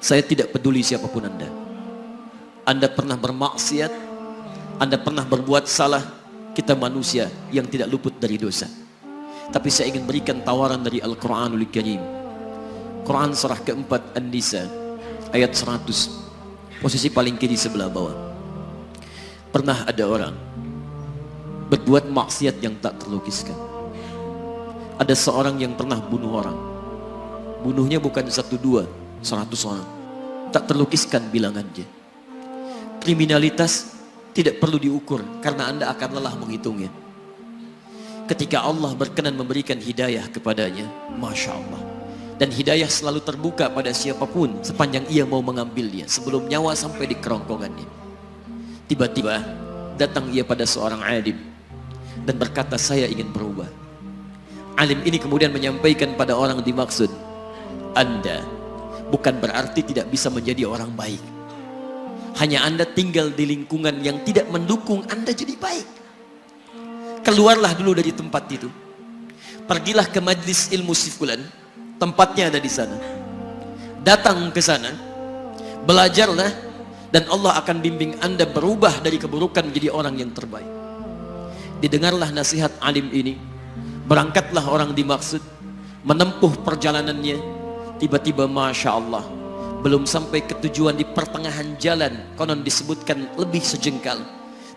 Saya tidak peduli siapapun Anda. Anda pernah bermaksiat, Anda pernah berbuat salah. Kita manusia yang tidak luput dari dosa. Tapi saya ingin berikan tawaran dari Al-Quranul Karim. Quran surah keempat An-Nisa ayat 100, posisi paling kiri sebelah bawah. Pernah ada orang berbuat maksiat yang tak terlukiskan. Ada seorang yang pernah bunuh orang. Bunuhnya bukan 1, 2, 100 orang. Tak terlukiskan bilangannya. Kriminalitas tidak perlu diukur karena Anda akan lelah menghitungnya. Ketika Allah berkenan memberikan hidayah kepadanya, Masya Allah. Dan hidayah selalu terbuka pada siapapun sepanjang ia mau mengambilnya sebelum nyawa sampai di kerongkongannya. Tiba-tiba datang ia pada seorang alim dan berkata, saya ingin berubah. Alim ini kemudian menyampaikan pada orang dimaksud, Anda bukan berarti tidak bisa menjadi orang baik. Hanya Anda tinggal di lingkungan yang tidak mendukung Anda jadi baik. Keluarlah dulu dari tempat itu. Pergilah ke majlis ilmu sifulan, tempatnya ada di sana. Datang ke sana, belajarlah, dan Allah akan bimbing Anda berubah dari keburukan menjadi orang yang terbaik. Didengarlah nasihat alim ini. Berangkatlah orang dimaksud, menempuh perjalanannya. Tiba-tiba Masya Allah, belum sampai ke tujuan, di pertengahan jalan, konon disebutkan lebih sejengkal,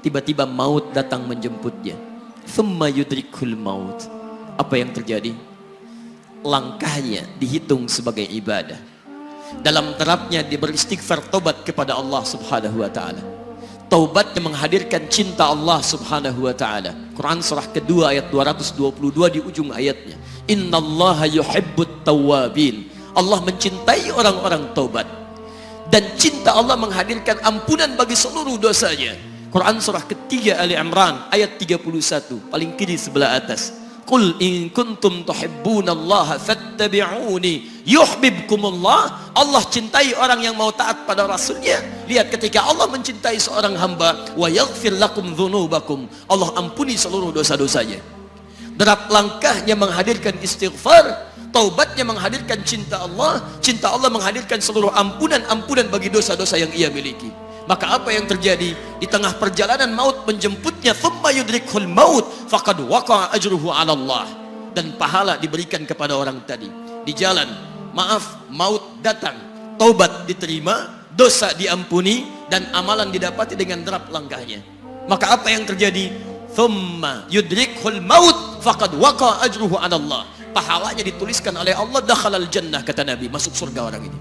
tiba-tiba maut datang menjemputnya. Thumma yudrikul maut. Apa yang terjadi? Langkahnya dihitung sebagai ibadah. Dalam terapnya dia beristighfar, tobat kepada Allah subhanahu wa ta'ala. Taubat yang menghadirkan cinta Allah subhanahu wa ta'ala. Quran surah kedua ayat 222 di ujung ayatnya. Innallaha yuhibbut tawwabin. Allah mencintai orang-orang taubat. Dan cinta Allah menghadirkan ampunan bagi seluruh dosanya. Quran surah ketiga Ali Imran ayat 31, paling kiri sebelah atas. Qul in kuntum tuhibbunallaha fattabi'uni yuhibbukumullah. Allah cintai orang yang mau taat pada Rasulnya. Lihat, ketika Allah mencintai seorang hamba, wa yaghfir lakum dzunubakum, Allah ampuni seluruh dosa-dosanya. Derap langkahnya menghadirkan istighfar, taubatnya menghadirkan cinta Allah menghadirkan seluruh ampunan bagi dosa-dosa yang ia miliki. Maka apa yang terjadi? Di tengah perjalanan maut menjemputnya, thumma yudrikhul maut faqad waqa'a ajruhu 'ala Allah. Dan pahala diberikan kepada orang tadi. Di jalan, maaf, maut datang, taubat diterima, dosa diampuni, dan amalan didapati dengan derap langkahnya. Maka apa yang terjadi? Thumma yudrikhul maut faqad waqa'a ajruhu 'ala Allah. Pahalanya dituliskan oleh Allah, dakhalal jannah, kata Nabi, masuk surga orang ini.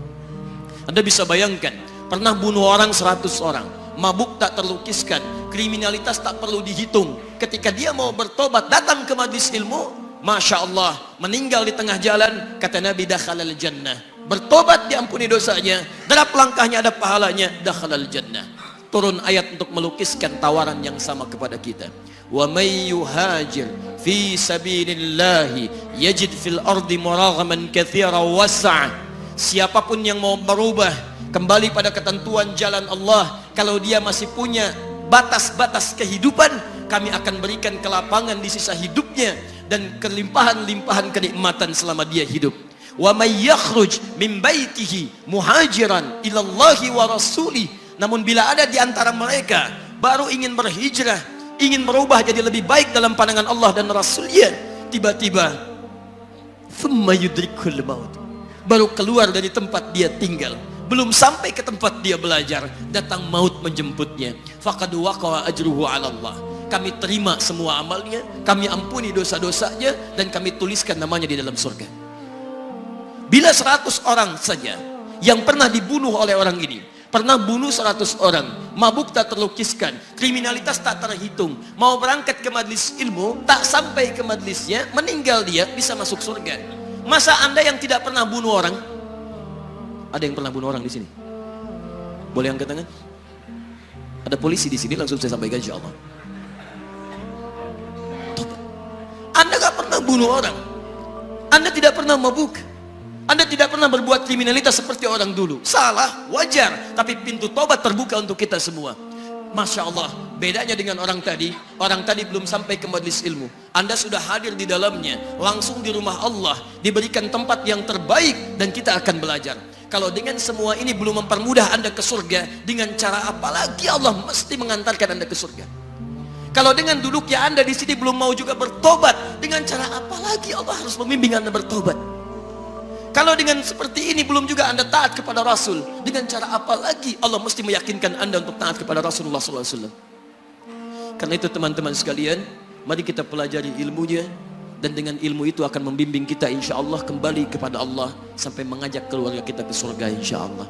Anda bisa bayangkan, pernah bunuh orang 100 orang, mabuk tak terlukiskan, kriminalitas tak perlu dihitung. Ketika dia mau bertobat, datang ke majlis ilmu, Masya Allah, meninggal di tengah jalan, kata Nabi, dakhalal jannah. Bertobat diampuni dosanya, derap langkahnya ada pahalanya, dakhalal jannah. Turun ayat untuk melukiskan tawaran yang sama kepada kita. Wa may yuhajir fi sabilillahi yajid fil ardi muraghaman katsira was'a. Siapapun yang mau berubah kembali pada ketentuan jalan Allah, kalau dia masih punya batas-batas kehidupan, kami akan berikan kelapangan di sisa hidupnya dan kelimpahan-limpahan kenikmatan selama dia hidup. Wa may yakhruj min baitihi muhajiran ila Allahi wa rasulih. Namun bila ada di antara mereka baru ingin berhijrah, ingin berubah jadi lebih baik dalam pandangan Allah dan Rasulnya, tiba-tiba thumma yudrikul maut, baru keluar dari tempat dia tinggal, belum sampai ke tempat dia belajar, datang maut menjemputnya, faqad waqa'a ajruhu 'ala Allah. Kami terima semua amalnya, kami ampuni dosa-dosanya, dan kami tuliskan namanya di dalam surga. Bila 100 orang saja yang pernah dibunuh oleh orang ini, pernah bunuh 100 orang, mabuk tak terlukiskan, kriminalitas tak terhitung, mau berangkat ke majlis ilmu, tak sampai ke majlisnya, meninggal dia, bisa masuk surga. Masa Anda yang tidak pernah bunuh orang? Ada yang pernah bunuh orang di sini? Boleh angkat tangan? Ada polisi di sini, langsung saya sampaikan insyaallah. Anda gak pernah bunuh orang, Anda tidak pernah mabuk, Anda tidak pernah berbuat kriminalitas seperti orang dulu. Salah, wajar, tapi pintu tobat terbuka untuk kita semua. Masya Allah, bedanya dengan orang tadi belum sampai ke majelis ilmu. Anda sudah hadir di dalamnya, langsung di rumah Allah, diberikan tempat yang terbaik dan kita akan belajar. Kalau dengan semua ini belum mempermudah Anda ke surga, dengan cara apa lagi Allah mesti mengantarkan Anda ke surga? Kalau dengan duduknya Anda di sini belum mau juga bertobat, dengan cara apa lagi Allah harus membimbing Anda bertobat? Kalau dengan seperti ini belum juga Anda taat kepada Rasul, dengan cara apa lagi Allah mesti meyakinkan Anda untuk taat kepada Rasulullah SAW? Karena itu teman-teman sekalian, mari kita pelajari ilmunya, dan dengan ilmu itu akan membimbing kita insya Allah kembali kepada Allah sampai mengajak keluarga kita ke surga insya Allah.